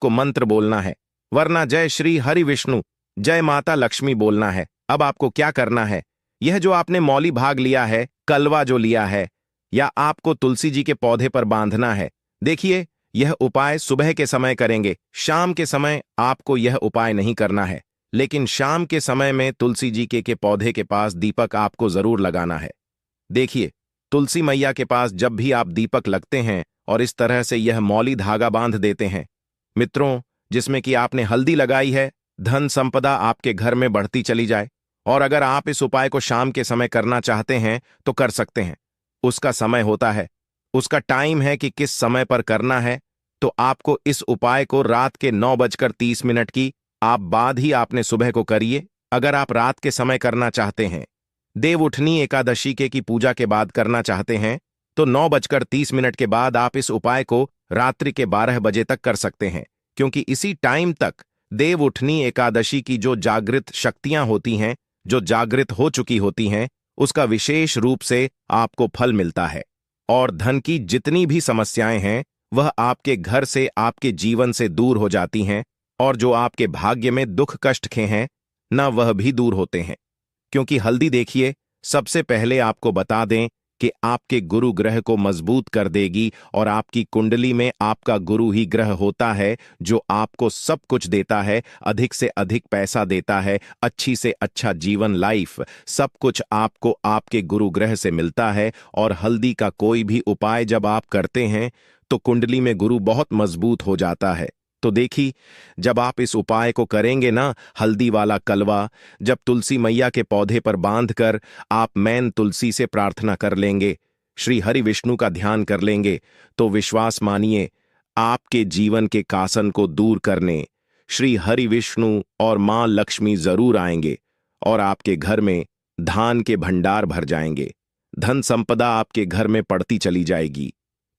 आपको मंत्र बोलना है, वरना जय श्री हरि विष्णु, जय माता लक्ष्मी बोलना है। अब आपको क्या करना है, यह जो आपने मौली भाग लिया है, कलवा जो लिया है, या आपको तुलसी जी के पौधे पर बांधना है। देखिए, यह उपाय सुबह के समय करेंगे, शाम के समय आपको यह उपाय नहीं करना है। लेकिन शाम के समय में तुलसी जी के पौधे के पास दीपक आपको जरूर लगाना है। देखिए, तुलसी मैया के पास जब भी आप दीपक लगते हैं और इस तरह से यह मौली धागा बांध देते हैं, मित्रों, जिसमें कि आपने हल्दी लगाई है, धन संपदा आपके घर में बढ़ती चली जाए। और अगर आप इस उपाय को शाम के समय करना चाहते हैं तो कर सकते हैं। उसका समय होता है, उसका टाइम है कि किस समय पर करना है। तो आपको इस उपाय को रात के 9:30 की आप बाद ही आपने सुबह को करिए। अगर आप रात के समय करना चाहते हैं, देव उठनी एकादशी की पूजा के बाद करना चाहते हैं, तो 9:30 के बाद आप इस उपाय को रात्रि के 12 बजे तक कर सकते हैं, क्योंकि इसी टाइम तक देव उठनी एकादशी की जो जागृत शक्तियां होती हैं, जो जागृत हो चुकी होती हैं, उसका विशेष रूप से आपको फल मिलता है। और धन की जितनी भी समस्याएं हैं, वह आपके घर से, आपके जीवन से दूर हो जाती हैं। और जो आपके भाग्य में दुख कष्ट खे हैं, न वह भी दूर होते हैं। क्योंकि हल्दी, देखिए, सबसे पहले आपको बता दें कि आपके गुरु ग्रह को मजबूत कर देगी। और आपकी कुंडली में आपका गुरु ही ग्रह होता है जो आपको सब कुछ देता है, अधिक से अधिक पैसा देता है, अच्छी से अच्छा जीवन, लाइफ, सब कुछ आपको आपके गुरु ग्रह से मिलता है। और हल्दी का कोई भी उपाय जब आप करते हैं तो कुंडली में गुरु बहुत मजबूत हो जाता है। तो देखी, जब आप इस उपाय को करेंगे ना, हल्दी वाला कलवा जब तुलसी मैया के पौधे पर बांधकर आप मैन तुलसी से प्रार्थना कर लेंगे, श्री हरि विष्णु का ध्यान कर लेंगे, तो विश्वास मानिए, आपके जीवन के कासन को दूर करने श्री हरि विष्णु और मां लक्ष्मी जरूर आएंगे। और आपके घर में धान के भंडार भर जाएंगे, धन संपदा आपके घर में पड़ती चली जाएगी।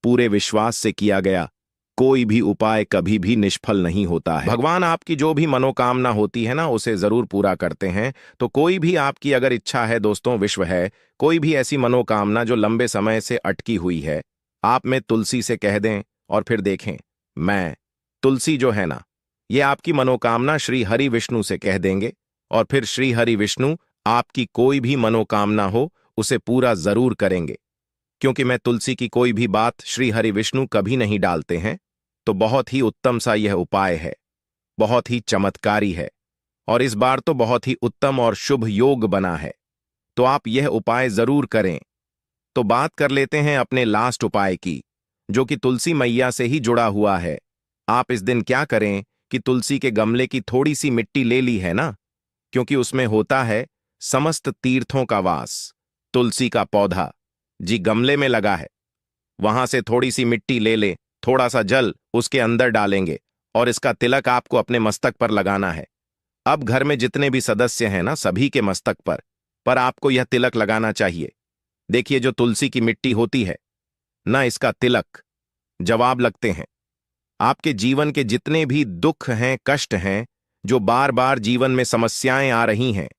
पूरे विश्वास से किया गया कोई भी उपाय कभी भी निष्फल नहीं होता है। भगवान आपकी जो भी मनोकामना होती है ना, उसे जरूर पूरा करते हैं। तो कोई भी आपकी अगर इच्छा है दोस्तों, विश्व है, कोई भी ऐसी मनोकामना जो लंबे समय से अटकी हुई है, आप में तुलसी से कह दें और फिर देखें, मैं तुलसी जो है ना, ये आपकी मनोकामना श्री हरि विष्णु से कह देंगे। और फिर श्री हरि विष्णु आपकी कोई भी मनोकामना हो उसे पूरा जरूर करेंगे। क्योंकि मैं तुलसी की कोई भी बात श्री हरि विष्णु कभी नहीं डालते हैं। तो बहुत ही उत्तम सा यह उपाय है, बहुत ही चमत्कारी है, और इस बार तो बहुत ही उत्तम और शुभ योग बना है। तो आप यह उपाय जरूर करें। तो बात कर लेते हैं अपने लास्ट उपाय की, जो कि तुलसी मैया से ही जुड़ा हुआ है। आप इस दिन क्या करें कि तुलसी के गमले की थोड़ी सी मिट्टी ले ली है ना, क्योंकि उसमें होता है समस्त तीर्थों का वास। तुलसी का पौधा जी गमले में लगा है, वहां से थोड़ी सी मिट्टी ले लें, थोड़ा सा जल उसके अंदर डालेंगे और इसका तिलक आपको अपने मस्तक पर लगाना है। अब घर में जितने भी सदस्य हैं ना, सभी के मस्तक पर आपको यह तिलक लगाना चाहिए। देखिए, जो तुलसी की मिट्टी होती है ना, इसका तिलक जवाब लगते हैं। आपके जीवन के जितने भी दुख हैं, कष्ट हैं, जो बार बार जीवन में समस्याएं आ रही हैं,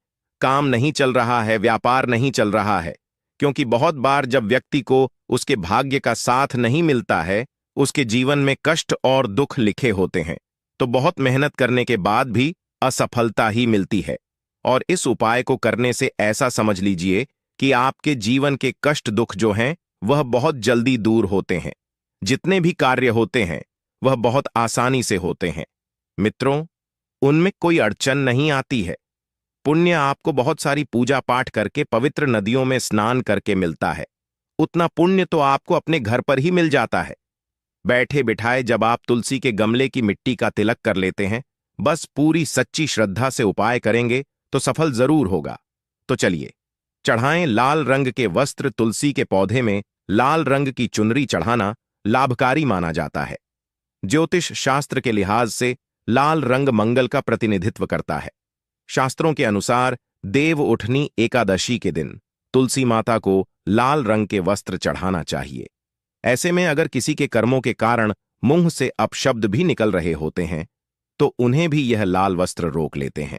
काम नहीं चल रहा है, व्यापार नहीं चल रहा है, क्योंकि बहुत बार जब व्यक्ति को उसके भाग्य का साथ नहीं मिलता है, उसके जीवन में कष्ट और दुख लिखे होते हैं, तो बहुत मेहनत करने के बाद भी असफलता ही मिलती है। और इस उपाय को करने से ऐसा समझ लीजिए कि आपके जीवन के कष्ट दुख जो हैं, वह बहुत जल्दी दूर होते हैं। जितने भी कार्य होते हैं, वह बहुत आसानी से होते हैं। मित्रों, उनमें कोई अड़चन नहीं आती है। पुण्य आपको बहुत सारी पूजा पाठ करके, पवित्र नदियों में स्नान करके मिलता है। उतना पुण्य तो आपको अपने घर पर ही मिल जाता है। बैठे बिठाए जब आप तुलसी के गमले की मिट्टी का तिलक कर लेते हैं, बस पूरी सच्ची श्रद्धा से उपाय करेंगे तो सफल जरूर होगा। तो चलिए, चढ़ाएं लाल रंग के वस्त्र। तुलसी के पौधे में लाल रंग की चुनरी चढ़ाना लाभकारी माना जाता है। ज्योतिष शास्त्र के लिहाज से लाल रंग मंगल का प्रतिनिधित्व करता है। शास्त्रों के अनुसार देव उठनी एकादशी के दिन तुलसी माता को लाल रंग के वस्त्र चढ़ाना चाहिए। ऐसे में अगर किसी के कर्मों के कारण मुंह से अपशब्द भी निकल रहे होते हैं, तो उन्हें भी यह लाल वस्त्र रोक लेते हैं।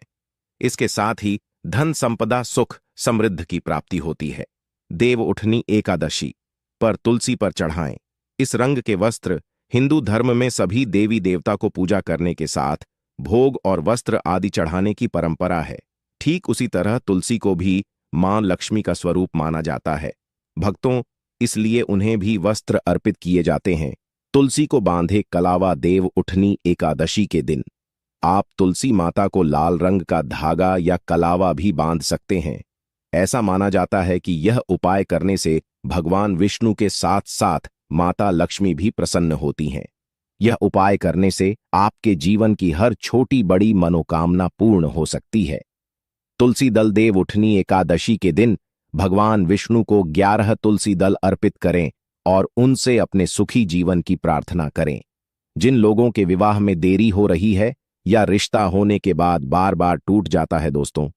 इसके साथ ही धन संपदा, सुख समृद्धि की प्राप्ति होती है। देव उठनी एकादशी पर तुलसी पर चढ़ाएं इस रंग के वस्त्र। हिंदू धर्म में सभी देवी देवता को पूजा करने के साथ भोग और वस्त्र आदि चढ़ाने की परंपरा है। ठीक उसी तरह तुलसी को भी मां लक्ष्मी का स्वरूप माना जाता है। भक्तों, इसलिए उन्हें भी वस्त्र अर्पित किए जाते हैं। तुलसी को बांधे कलावा देव उठनी एकादशी के दिन आप तुलसी माता को लाल रंग का धागा या कलावा भी बांध सकते हैं। ऐसा माना जाता है कि यह उपाय करने से भगवान विष्णु के साथ साथ माता लक्ष्मी भी प्रसन्न होती हैं। यह उपाय करने से आपके जीवन की हर छोटी बड़ी मनोकामना पूर्ण हो सकती है। तुलसी दल देव उठनी एकादशी के दिन भगवान विष्णु को 11 तुलसी दल अर्पित करें और उनसे अपने सुखी जीवन की प्रार्थना करें। जिन लोगों के विवाह में देरी हो रही है या रिश्ता होने के बाद बार बार टूट जाता है दोस्तों,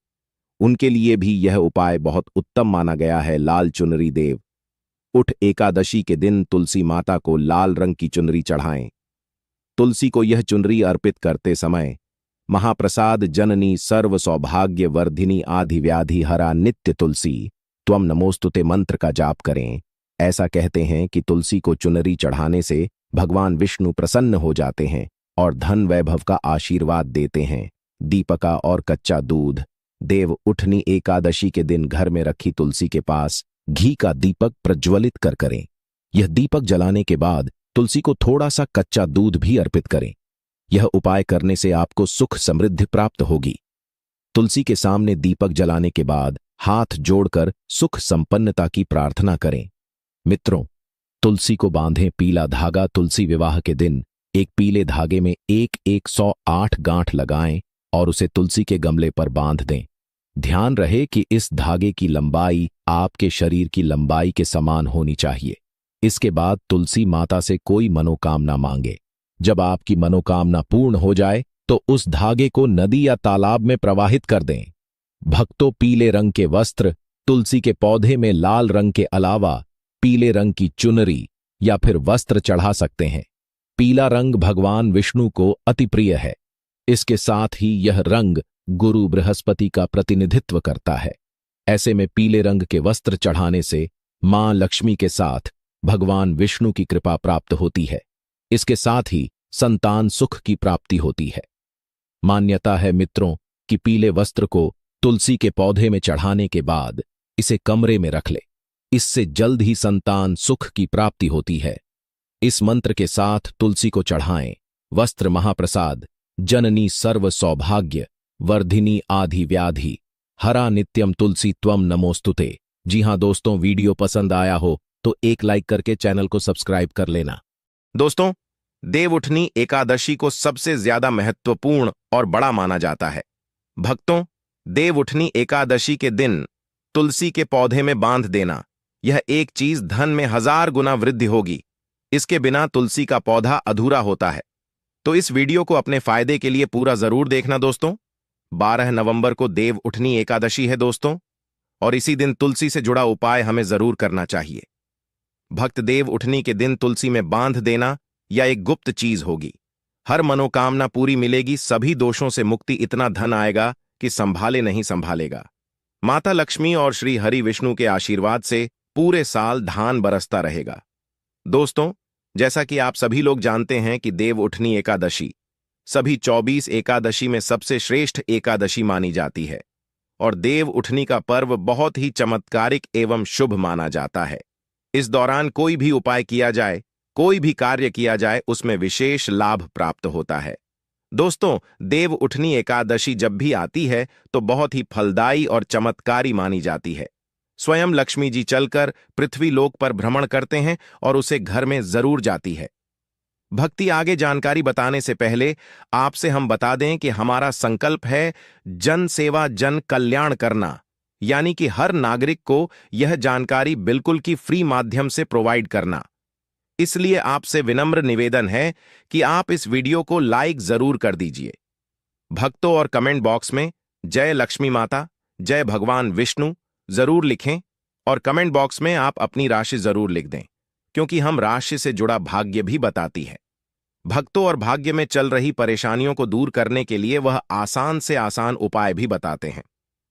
उनके लिए भी यह उपाय बहुत उत्तम माना गया है। लाल चुनरी देव उठ एकादशी के दिन तुलसी माता को लाल रंग की चुनरी चढ़ाएं। तुलसी को यह चुनरी अर्पित करते समय महाप्रसाद जननी सर्व सौभाग्य वर्धिनी आधि व्याधि हरा नित्य तुलसी त्वम नमोस्तुते मंत्र का जाप करें। ऐसा कहते हैं कि तुलसी को चुनरी चढ़ाने से भगवान विष्णु प्रसन्न हो जाते हैं और धन वैभव का आशीर्वाद देते हैं। दीपका और कच्चा दूध देव उठनी एकादशी के दिन घर में रखी तुलसी के पास घी का दीपक प्रज्वलित कर करें। यह दीपक जलाने के बाद तुलसी को थोड़ा सा कच्चा दूध भी अर्पित करें। यह उपाय करने से आपको सुख समृद्धि प्राप्त होगी। तुलसी के सामने दीपक जलाने के बाद हाथ जोड़कर सुख संपन्नता की प्रार्थना करें। मित्रों, तुलसी को बांधें पीला धागा। तुलसी विवाह के दिन एक पीले धागे में 108 गांठ लगाएं और उसे तुलसी के गमले पर बांध दें। ध्यान रहे कि इस धागे की लंबाई आपके शरीर की लंबाई के समान होनी चाहिए। इसके बाद तुलसी माता से कोई मनोकामना मांगे। जब आपकी मनोकामना पूर्ण हो जाए तो उस धागे को नदी या तालाब में प्रवाहित कर दें। भक्तों, पीले रंग के वस्त्र, तुलसी के पौधे में लाल रंग के अलावा पीले रंग की चुनरी या फिर वस्त्र चढ़ा सकते हैं। पीला रंग भगवान विष्णु को अति प्रिय है। इसके साथ ही यह रंग गुरु बृहस्पति का प्रतिनिधित्व करता है। ऐसे में पीले रंग के वस्त्र चढ़ाने से मां लक्ष्मी के साथ भगवान विष्णु की कृपा प्राप्त होती है। इसके साथ ही संतान सुख की प्राप्ति होती है। मान्यता है मित्रों कि पीले वस्त्र को तुलसी के पौधे में चढ़ाने के बाद इसे कमरे में रख ले। इससे जल्द ही संतान सुख की प्राप्ति होती है। इस मंत्र के साथ तुलसी को चढ़ाएं। वस्त्र महाप्रसाद जननी सर्व सौभाग्य वर्धिनी आधि व्याधि हरा नित्यम तुलसी त्वम नमोस्तुते। जी हां दोस्तों, वीडियो पसंद आया हो तो एक लाइक करके चैनल को सब्सक्राइब कर लेना। दोस्तों, देव उठनी एकादशी को सबसे ज्यादा महत्वपूर्ण और बड़ा माना जाता है। भक्तों, देव उठनी एकादशी के दिन तुलसी के पौधे में बांध देना, यह एक चीज धन में 1000 गुना वृद्धि होगी। इसके बिना तुलसी का पौधा अधूरा होता है। तो इस वीडियो को अपने फायदे के लिए पूरा जरूर देखना दोस्तों। 12 नवंबर को देव उठनी एकादशी है दोस्तों, और इसी दिन तुलसी से जुड़ा उपाय हमें जरूर करना चाहिए। भक्त देव उठनी के दिन तुलसी में बांध देना या एक गुप्त चीज होगी। हर मनोकामना पूरी मिलेगी, सभी दोषों से मुक्ति, इतना धन आएगा कि संभाले नहीं संभालेगा। माता लक्ष्मी और श्री हरि विष्णु के आशीर्वाद से पूरे साल धान बरसता रहेगा। दोस्तों, जैसा कि आप सभी लोग जानते हैं कि देव उठनी एकादशी सभी 24 एकादशी में सबसे श्रेष्ठ एकादशी मानी जाती है और देव उठनी का पर्व बहुत ही चमत्कारिक एवं शुभ माना जाता है। इस दौरान कोई भी उपाय किया जाए, कोई भी कार्य किया जाए, उसमें विशेष लाभ प्राप्त होता है। दोस्तों, देव उठनी एकादशी जब भी आती है तो बहुत ही फलदायी और चमत्कारी मानी जाती है। स्वयं लक्ष्मी जी चलकर पृथ्वी लोक पर भ्रमण करते हैं और उसे घर में जरूर जाती है। भक्ति आगे जानकारी बताने से पहले आपसे हम बता दें कि हमारा संकल्प है जन सेवा जन कल्याण करना, यानी कि हर नागरिक को यह जानकारी बिल्कुल की फ्री माध्यम से प्रोवाइड करना। इसलिए आपसे विनम्र निवेदन है कि आप इस वीडियो को लाइक जरूर कर दीजिए। भक्तों, और कमेंट बॉक्स में जय लक्ष्मी माता, जय भगवान विष्णु जरूर लिखें और कमेंट बॉक्स में आप अपनी राशि जरूर लिख दें, क्योंकि हम राशि से जुड़ा भाग्य भी बताती है। भक्तों, और भाग्य में चल रही परेशानियों को दूर करने के लिए वह आसान से आसान उपाय भी बताते हैं।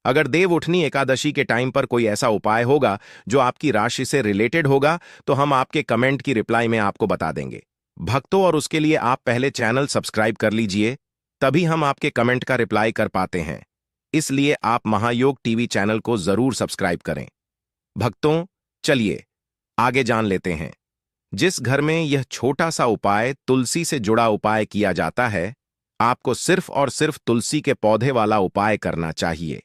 अगर देव उठनी एकादशी के टाइम पर कोई ऐसा उपाय होगा जो आपकी राशि से रिलेटेड होगा तो हम आपके कमेंट की रिप्लाई में आपको बता देंगे। भक्तों, और उसके लिए आप पहले चैनल सब्सक्राइब कर लीजिए, तभी हम आपके कमेंट का रिप्लाई कर पाते हैं। इसलिए आप महायोग टीवी चैनल को जरूर सब्सक्राइब करें। भक्तों, चलिए आगे जान लेते हैं। जिस घर में यह छोटा सा उपाय तुलसी से जुड़ा उपाय किया जाता है, आपको सिर्फ और सिर्फ तुलसी के पौधे वाला उपाय करना चाहिए।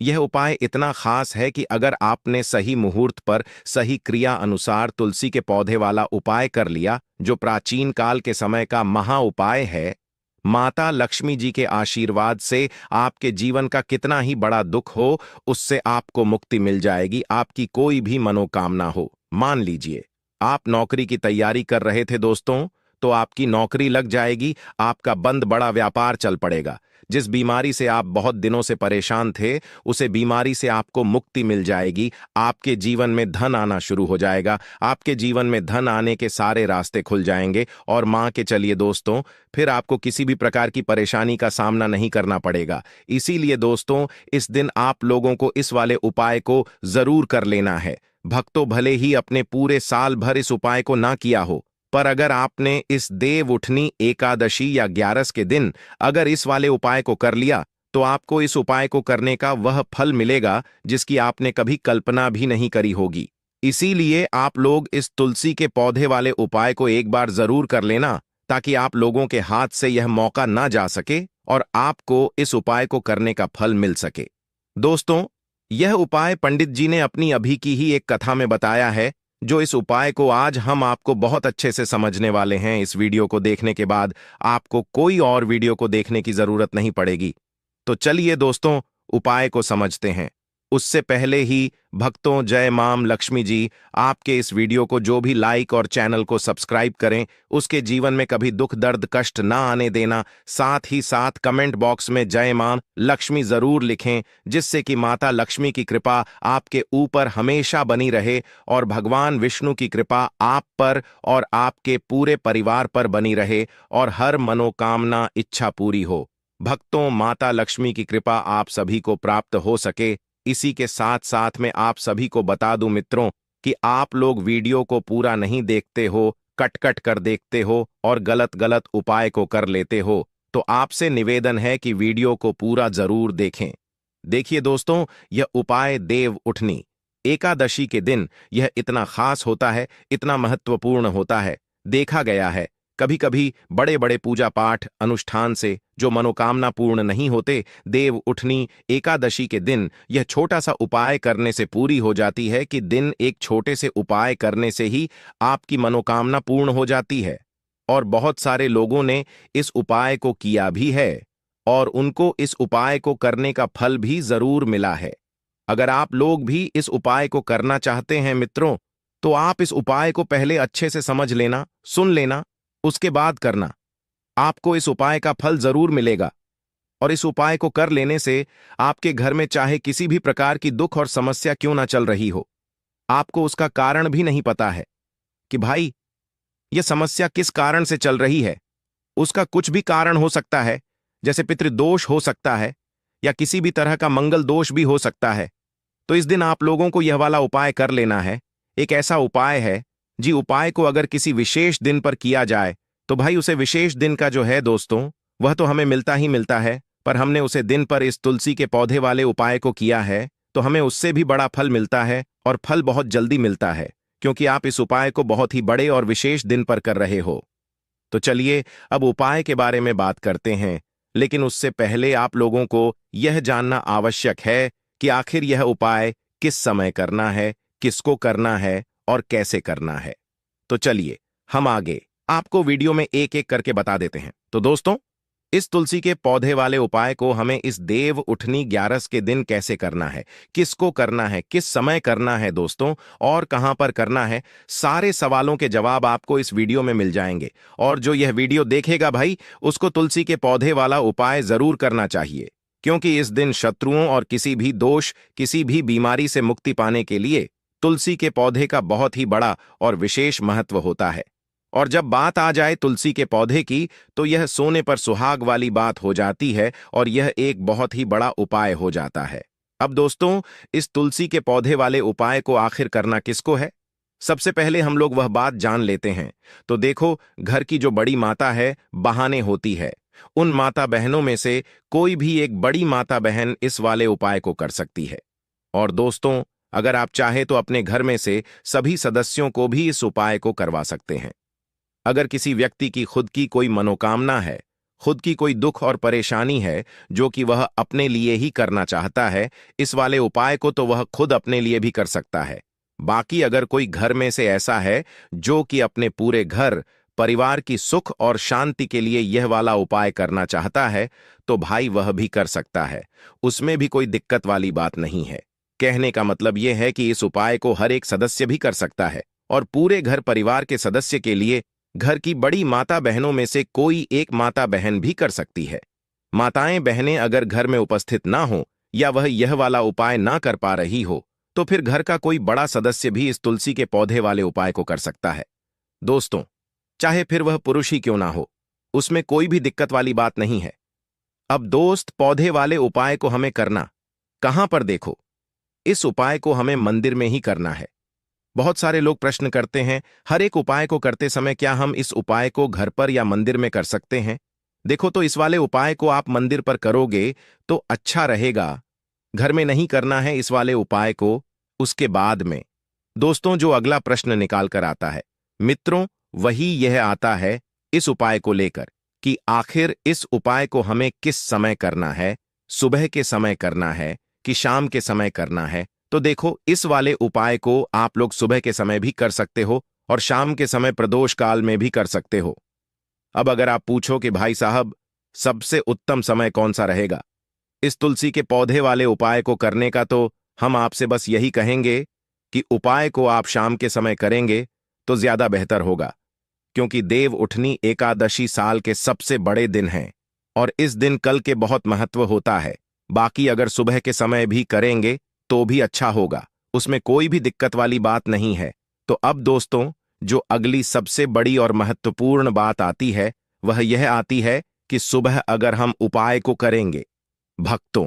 यह उपाय इतना खास है कि अगर आपने सही मुहूर्त पर सही क्रिया अनुसार तुलसी के पौधे वाला उपाय कर लिया, जो प्राचीन काल के समय का महा उपाय है, माता लक्ष्मी जी के आशीर्वाद से आपके जीवन का कितना ही बड़ा दुख हो, उससे आपको मुक्ति मिल जाएगी। आपकी कोई भी मनोकामना हो, मान लीजिए आप नौकरी की तैयारी कर रहे थे दोस्तों, तो आपकी नौकरी लग जाएगी, आपका बंद बड़ा व्यापार चल पड़ेगा। जिस बीमारी से आप बहुत दिनों से परेशान थे, उसे बीमारी से आपको मुक्ति मिल जाएगी। आपके जीवन में धन आना शुरू हो जाएगा, आपके जीवन में धन आने के सारे रास्ते खुल जाएंगे। और मां के चलिए दोस्तों, फिर आपको किसी भी प्रकार की परेशानी का सामना नहीं करना पड़ेगा। इसीलिए दोस्तों, इस दिन आप लोगों को इस वाले उपाय को जरूर कर लेना है। भक्तों, भले ही अपने पूरे साल भर इस उपाय को ना किया हो, पर अगर आपने इस देव उठनी एकादशी या 11 के दिन अगर इस वाले उपाय को कर लिया, तो आपको इस उपाय को करने का वह फल मिलेगा जिसकी आपने कभी कल्पना भी नहीं करी होगी। इसीलिए आप लोग इस तुलसी के पौधे वाले उपाय को एक बार जरूर कर लेना, ताकि आप लोगों के हाथ से यह मौका ना जा सके और आपको इस उपाय को करने का फल मिल सके। दोस्तों, यह उपाय पंडित जी ने अपनी अभी की ही एक कथा में बताया है, जो इस उपाय को आज हम आपको बहुत अच्छे से समझने वाले हैं। इस वीडियो को देखने के बाद आपको कोई और वीडियो को देखने की जरूरत नहीं पड़ेगी। तो चलिए दोस्तों, उपाय को समझते हैं। उससे पहले ही भक्तों, जय माम लक्ष्मी जी, आपके इस वीडियो को जो भी लाइक और चैनल को सब्सक्राइब करें, उसके जीवन में कभी दुख दर्द कष्ट ना आने देना। साथ ही साथ कमेंट बॉक्स में जय मां लक्ष्मी जरूर लिखें, जिससे कि माता लक्ष्मी की कृपा आपके ऊपर हमेशा बनी रहे और भगवान विष्णु की कृपा आप पर और आपके पूरे परिवार पर बनी रहे और हर मनोकामना इच्छा पूरी हो। भक्तों, माता लक्ष्मी की कृपा आप सभी को प्राप्त हो सके। इसी के साथ साथ में आप सभी को बता दूं मित्रों, कि आप लोग वीडियो को पूरा नहीं देखते हो, कट कट कर देखते हो और गलत गलत उपाय को कर लेते हो। तो आपसे निवेदन है कि वीडियो को पूरा जरूर देखें। देखिए दोस्तों, यह उपाय देव उठनी एकादशी के दिन यह इतना खास होता है, इतना महत्वपूर्ण होता है। देखा गया है कभी कभी बड़े बड़े पूजा पाठ अनुष्ठान से जो मनोकामना पूर्ण नहीं होते, देव उठनी एकादशी के दिन यह छोटा सा उपाय करने से पूरी हो जाती है। कि दिन एक छोटे से उपाय करने से ही आपकी मनोकामना पूर्ण हो जाती है। और बहुत सारे लोगों ने इस उपाय को किया भी है और उनको इस उपाय को करने का फल भी जरूर मिला है। अगर आप लोग भी इस उपाय को करना चाहते हैं मित्रों, तो आप इस उपाय को पहले अच्छे से समझ लेना, सुन लेना, उसके बाद करना। आपको इस उपाय का फल जरूर मिलेगा। और इस उपाय को कर लेने से आपके घर में चाहे किसी भी प्रकार की दुख और समस्या क्यों ना चल रही हो, आपको उसका कारण भी नहीं पता है कि भाई यह समस्या किस कारण से चल रही है। उसका कुछ भी कारण हो सकता है, जैसे पितृदोष हो सकता है या किसी भी तरह का मंगल दोष भी हो सकता है। तो इस दिन आप लोगों को यह वाला उपाय कर लेना है। एक ऐसा उपाय है जी, उपाय को अगर किसी विशेष दिन पर किया जाए, तो भाई उसे विशेष दिन का जो है दोस्तों, वह तो हमें मिलता ही मिलता है। पर हमने उसे दिन पर इस तुलसी के पौधे वाले उपाय को किया है, तो हमें उससे भी बड़ा फल मिलता है और फल बहुत जल्दी मिलता है, क्योंकि आप इस उपाय को बहुत ही बड़े और विशेष दिन पर कर रहे हो। तो चलिए अब उपाय के बारे में बात करते हैं। लेकिन उससे पहले आप लोगों को यह जानना आवश्यक है कि आखिर यह उपाय किस समय करना है, किसको करना है और कैसे करना है। तो चलिए हम आगे आपको वीडियो में एक एक करके बता देते हैं। तो दोस्तों, इस तुलसी के पौधे वाले उपाय को हमें इस देव उठनी 11 के दिन कैसे करना है, किसको करना है, किस समय करना है दोस्तों, और कहां पर करना है, सारे सवालों के जवाब आपको इस वीडियो में मिल जाएंगे। और जो यह वीडियो देखेगा भाई, उसको तुलसी के पौधे वाला उपाय जरूर करना चाहिए, क्योंकि इस दिन शत्रुओं और किसी भी दोष, किसी भी बीमारी से मुक्ति पाने के लिए तुलसी के पौधे का बहुत ही बड़ा और विशेष महत्व होता है। और जब बात आ जाए तुलसी के पौधे की, तो यह सोने पर सुहाग वाली बात हो जाती है और यह एक बहुत ही बड़ा उपाय हो जाता है। अब दोस्तों, इस तुलसी के पौधे वाले उपाय को आखिर करना किसको है? सबसे पहले हम लोग वह बात जान लेते हैं। तो देखो, घर की जो बड़ी माता है, बहाने होती है। उन माता बहनों में से कोई भी एक बड़ी माता बहन इस वाले उपाय को कर सकती है। और दोस्तों, अगर आप चाहे तो अपने घर में से सभी सदस्यों को भी इस उपाय को करवा सकते हैं। अगर किसी व्यक्ति की खुद की कोई मनोकामना है, खुद की कोई दुख और परेशानी है जो कि वह अपने लिए ही करना चाहता है, इस वाले उपाय को तो वह खुद अपने लिए भी कर सकता है। बाकी अगर कोई घर में से ऐसा है जो कि अपने पूरे घर परिवार की सुख और शांति के लिए यह वाला उपाय करना चाहता है, तो भाई वह भी कर सकता है। उसमें भी कोई दिक्कत वाली बात नहीं है। कहने का मतलब यह है कि इस उपाय को हर एक सदस्य भी कर सकता है और पूरे घर परिवार के सदस्य के लिए घर की बड़ी माता बहनों में से कोई एक माता बहन भी कर सकती है। माताएं बहनें अगर घर में उपस्थित ना हो या वह यह वाला उपाय ना कर पा रही हो, तो फिर घर का कोई बड़ा सदस्य भी इस तुलसी के पौधे वाले उपाय को कर सकता है। दोस्तों, चाहे फिर वह पुरुष ही क्यों ना हो, उसमें कोई भी दिक्कत वाली बात नहीं है। अब दोस्त, पौधे वाले उपाय को हमें करना कहां पर देखो, इस उपाय को हमें मंदिर में ही करना है। बहुत सारे लोग प्रश्न करते हैं, हर एक उपाय को करते समय क्या हम इस उपाय को घर पर या मंदिर में कर सकते हैं? देखो, तो इस वाले उपाय को आप मंदिर पर करोगे तो अच्छा रहेगा। घर में नहीं करना है इस वाले उपाय को, उसके बाद में। दोस्तों, जो अगला प्रश्न निकाल कर आता है मित्रों, वही यह आता है इस उपाय को लेकर कि आखिर इस उपाय को हमें किस समय करना है, सुबह के समय करना है कि शाम के समय करना है। तो देखो, इस वाले उपाय को आप लोग सुबह के समय भी कर सकते हो और शाम के समय प्रदोष काल में भी कर सकते हो। अब अगर आप पूछो कि भाई साहब, सबसे उत्तम समय कौन सा रहेगा इस तुलसी के पौधे वाले उपाय को करने का, तो हम आपसे बस यही कहेंगे कि उपाय को आप शाम के समय करेंगे तो ज्यादा बेहतर होगा, क्योंकि देव उठनी एकादशी साल के सबसे बड़े दिन हैं और इस दिन कल के बहुत महत्व होता है। बाकी अगर सुबह के समय भी करेंगे तो भी अच्छा होगा, उसमें कोई भी दिक्कत वाली बात नहीं है। तो अब दोस्तों, जो अगली सबसे बड़ी और महत्वपूर्ण बात आती है, वह यह आती है कि सुबह अगर हम उपाय को करेंगे भक्तों,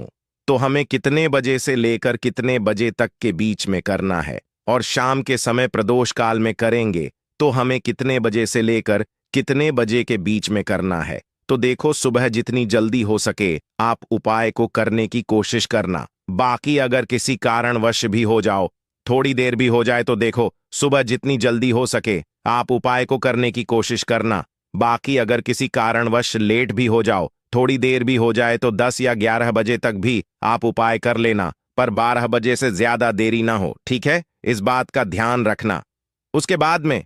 तो हमें कितने बजे से लेकर कितने बजे तक के बीच में करना है, और शाम के समय प्रदोष काल में करेंगे तो हमें कितने बजे से लेकर कितने बजे के बीच में करना है। तो देखो, सुबह जितनी जल्दी हो सके आप उपाय को करने की कोशिश करना। बाकी अगर किसी कारणवश भी हो जाओ, थोड़ी देर भी हो जाए, तो देखो, सुबह जितनी जल्दी हो सके आप उपाय को करने की कोशिश करना। बाकी अगर किसी कारणवश लेट भी हो जाओ, थोड़ी देर भी हो जाए, तो 10 या 11 बजे तक भी आप उपाय कर लेना, पर 12 बजे से ज्यादा देरी ना हो, ठीक है? इस बात का ध्यान रखना। उसके बाद में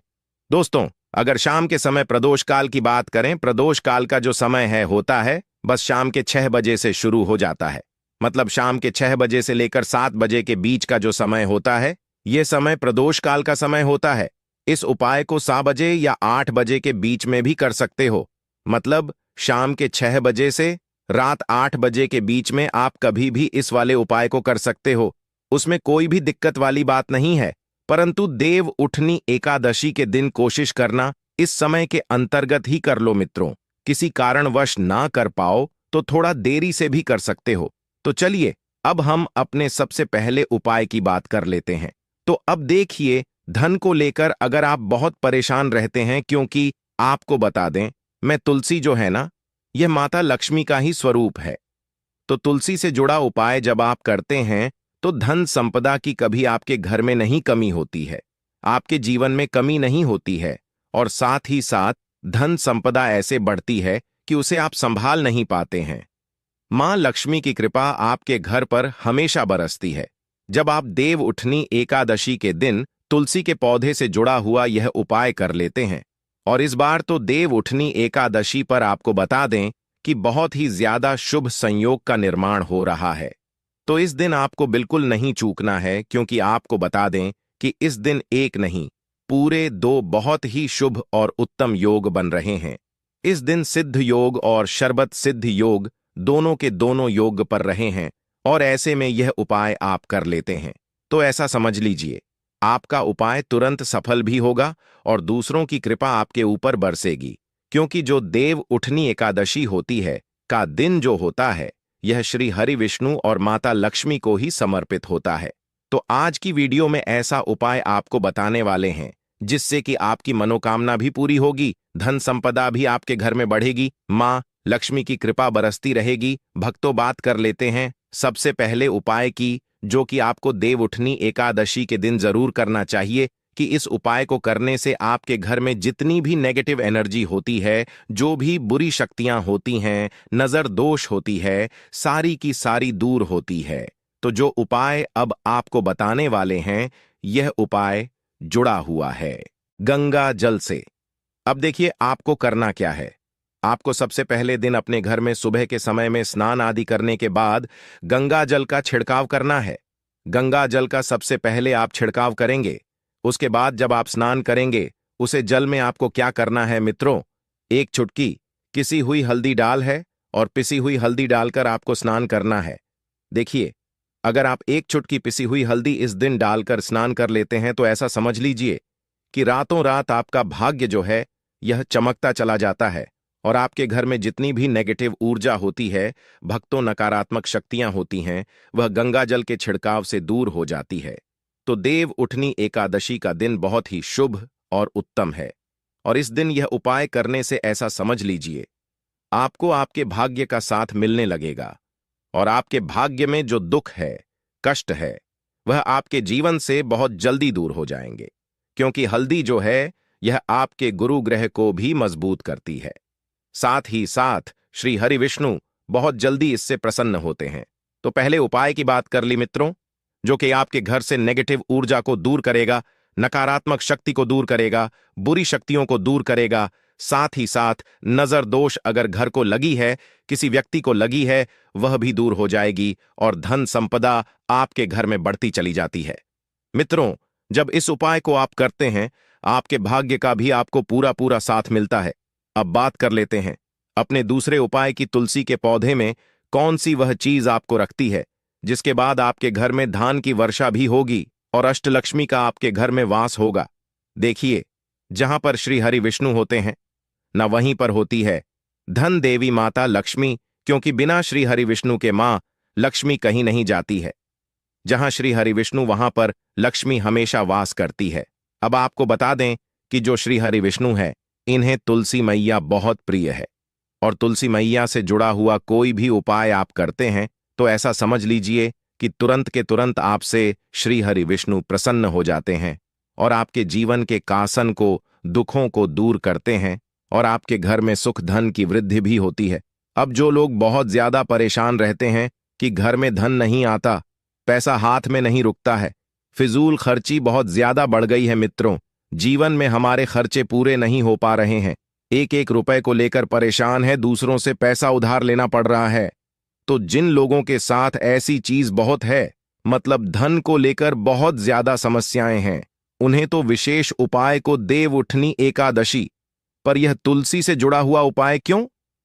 दोस्तों, अगर शाम के समय प्रदोष काल की बात करें, प्रदोष काल का जो समय है होता है बस शाम के 6 बजे से शुरू हो जाता है। मतलब शाम के 6 बजे से लेकर 7 बजे के बीच का जो समय होता है, यह समय प्रदोष काल का समय होता है। इस उपाय को 7 बजे या 8 बजे के बीच में भी कर सकते हो। मतलब शाम के 6 बजे से रात 8 बजे के बीच में आप कभी भी इस वाले उपाय को कर सकते हो, उसमें कोई भी दिक्कत वाली बात नहीं है। परंतु देव उठनी एकादशी के दिन कोशिश करना इस समय के अंतर्गत ही कर लो मित्रों। किसी कारणवश ना कर पाओ तो थोड़ा देरी से भी कर सकते हो। तो चलिए, अब हम अपने सबसे पहले उपाय की बात कर लेते हैं। तो अब देखिए, धन को लेकर अगर आप बहुत परेशान रहते हैं, क्योंकि आपको बता दें, मैं तुलसी जो है ना, यह माता लक्ष्मी का ही स्वरूप है। तो तुलसी से जुड़ा उपाय जब आप करते हैं तो धन संपदा की कभी आपके घर में नहीं कमी होती है, आपके जीवन में कमी नहीं होती है, और साथ ही साथ धन संपदा ऐसे बढ़ती है कि उसे आप संभाल नहीं पाते हैं। मां लक्ष्मी की कृपा आपके घर पर हमेशा बरसती है जब आप देव उठनी एकादशी के दिन तुलसी के पौधे से जुड़ा हुआ यह उपाय कर लेते हैं। और इस बार तो देव उठनी एकादशी पर आपको बता दें कि बहुत ही ज्यादा शुभ संयोग का निर्माण हो रहा है। तो इस दिन आपको बिल्कुल नहीं चूकना है, क्योंकि आपको बता दें कि इस दिन एक नहीं, पूरे 2 बहुत ही शुभ और उत्तम योग बन रहे हैं। इस दिन सिद्ध योग और शरबत सिद्ध योग दोनों के दोनों योग पर रहे हैं, और ऐसे में यह उपाय आप कर लेते हैं तो ऐसा समझ लीजिए, आपका उपाय तुरंत सफल भी होगा और दूसरों की कृपा आपके ऊपर बरसेगी। क्योंकि जो देव उठनी एकादशी होती है का दिन जो होता है, यह श्री हरि विष्णु और माता लक्ष्मी को ही समर्पित होता है। तो आज की वीडियो में ऐसा उपाय आपको बताने वाले हैं जिससे कि आपकी मनोकामना भी पूरी होगी, धन संपदा भी आपके घर में बढ़ेगी, माँ लक्ष्मी की कृपा बरसती रहेगी। भक्तों, बात कर लेते हैं सबसे पहले उपाय की, जो कि आपको देवउठनी एकादशी के दिन जरूर करना चाहिए। कि इस उपाय को करने से आपके घर में जितनी भी नेगेटिव एनर्जी होती है, जो भी बुरी शक्तियां होती हैं, नजर दोष होती है, सारी की सारी दूर होती है। तो जो उपाय अब आपको बताने वाले हैं, यह उपाय जुड़ा हुआ है गंगा जल से। अब देखिए आपको करना क्या है। आपको सबसे पहले दिन अपने घर में सुबह के समय में स्नान आदि करने के बाद गंगा जल का छिड़काव करना है। गंगा जल का सबसे पहले आप छिड़काव करेंगे। उसके बाद जब आप स्नान करेंगे, उसे जल में आपको क्या करना है मित्रों, एक चुटकी किसी हुई हल्दी डाल है और पिसी हुई हल्दी डालकर आपको स्नान करना है। देखिए, अगर आप एक चुटकी पिसी हुई हल्दी इस दिन डालकर स्नान कर लेते हैं तो ऐसा समझ लीजिए कि रातों रात आपका भाग्य जो है यह चमकता चला जाता है और आपके घर में जितनी भी नेगेटिव ऊर्जा होती है, भक्तों नकारात्मक शक्तियां होती हैं, वह गंगा जल के छिड़काव से दूर हो जाती है। तो देव उठनी एकादशी का दिन बहुत ही शुभ और उत्तम है और इस दिन यह उपाय करने से ऐसा समझ लीजिए आपको आपके भाग्य का साथ मिलने लगेगा और आपके भाग्य में जो दुख है, कष्ट है, वह आपके जीवन से बहुत जल्दी दूर हो जाएंगे, क्योंकि हल्दी जो है यह आपके गुरु ग्रह को भी मजबूत करती है। साथ ही साथ श्री हरि विष्णु बहुत जल्दी इससे प्रसन्न होते हैं। तो पहले उपाय की बात कर ली मित्रों, जो कि आपके घर से नेगेटिव ऊर्जा को दूर करेगा, नकारात्मक शक्ति को दूर करेगा, बुरी शक्तियों को दूर करेगा। साथ ही साथ नजर दोष अगर घर को लगी है, किसी व्यक्ति को लगी है, वह भी दूर हो जाएगी और धन संपदा आपके घर में बढ़ती चली जाती है। मित्रों, जब इस उपाय को आप करते हैं, आपके भाग्य का भी आपको पूरा पूरा साथ मिलता है। अब बात कर लेते हैं अपने दूसरे उपाय की। तुलसी के पौधे में कौन सी वह चीज आपको रखती है जिसके बाद आपके घर में धान की वर्षा भी होगी और अष्टलक्ष्मी का आपके घर में वास होगा। देखिए, जहां पर श्री हरि विष्णु होते हैं न वहीं पर होती है धन देवी माता लक्ष्मी, क्योंकि बिना श्री हरि विष्णु के मां लक्ष्मी कहीं नहीं जाती है। जहां श्री हरि विष्णु वहां पर लक्ष्मी हमेशा वास करती है। अब आपको बता दें कि जो श्री हरि विष्णु है, इन्हें तुलसी मैया बहुत प्रिय है और तुलसी मैया से जुड़ा हुआ कोई भी उपाय आप करते हैं तो ऐसा समझ लीजिए कि तुरंत के तुरंत आपसे श्री हरि विष्णु प्रसन्न हो जाते हैं और आपके जीवन के कासन को, दुखों को दूर करते हैं और आपके घर में सुख धन की वृद्धि भी होती है। अब जो लोग बहुत ज्यादा परेशान रहते हैं कि घर में धन नहीं आता, पैसा हाथ में नहीं रुकता है, फिजूल खर्ची बहुत ज्यादा बढ़ गई है मित्रों, जीवन में हमारे खर्चे पूरे नहीं हो पा रहे हैं, एक एक रुपए को लेकर परेशान है, दूसरों से पैसा उधार लेना पड़ रहा है। तो जिन लोगों के साथ ऐसी चीज बहुत है, मतलब धन को लेकर बहुत ज्यादा समस्याएं हैं, उन्हें तो विशेष उपाय को देव उठनी एकादशी पर यह तुलसी से जुड़ा हुआ उपाय क्यों,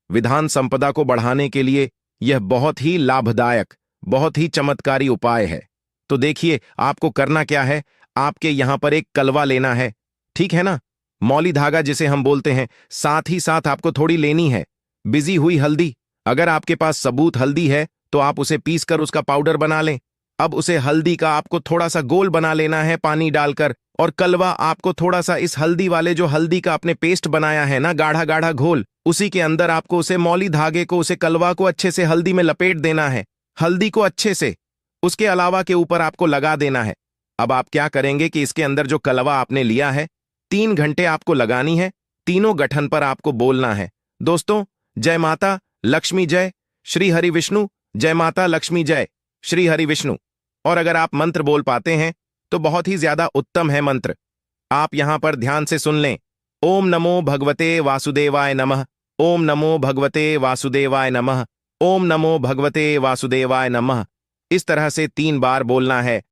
विधान संपदा को बढ़ाने के लिए यह बहुत ही लाभदायक, बहुत ही चमत्कारी उपाय है। तो देखिए आपको करना क्या है। आपके यहां पर एक कलवा लेना है, ठीक है ना, मौली धागा जिसे हम बोलते हैं। साथ ही साथ आपको थोड़ी लेनी है बिजी हुई हल्दी। अगर आपके पास सबूत हल्दी है तो आप उसे पीसकर उसका पाउडर बना लें। अब उसे हल्दी का आपको थोड़ा सा गोल बना लेना है पानी डालकर, और कलवा आपको थोड़ा सा इस हल्दी वाले जो हल्दी का आपने पेस्ट बनाया है ना, गाढ़ा गाढ़ा घोल, उसी के अंदर आपको उसे मौली धागे को, उसे कलवा को अच्छे से हल्दी में लपेट देना है, हल्दी को अच्छे से उसके अलावा के ऊपर आपको लगा देना है। अब आप क्या करेंगे कि इसके अंदर जो कलवा आपने लिया है, 3 घंटे आपको लगानी है, तीनों गठन पर आपको बोलना है, दोस्तों जय माता लक्ष्मी जय श्री हरि विष्णु, जय माता लक्ष्मी जय श्री हरि विष्णु। और अगर आप मंत्र बोल पाते हैं तो बहुत ही ज्यादा उत्तम है मंत्र। आप यहां पर ध्यान से सुन लें, ओम नमो भगवते वासुदेवाय नमः, ओम नमो भगवते वासुदेवाय नमः, ओम नमो भगवते वासुदेवाय नमः। इस तरह से 3 बार बोलना है।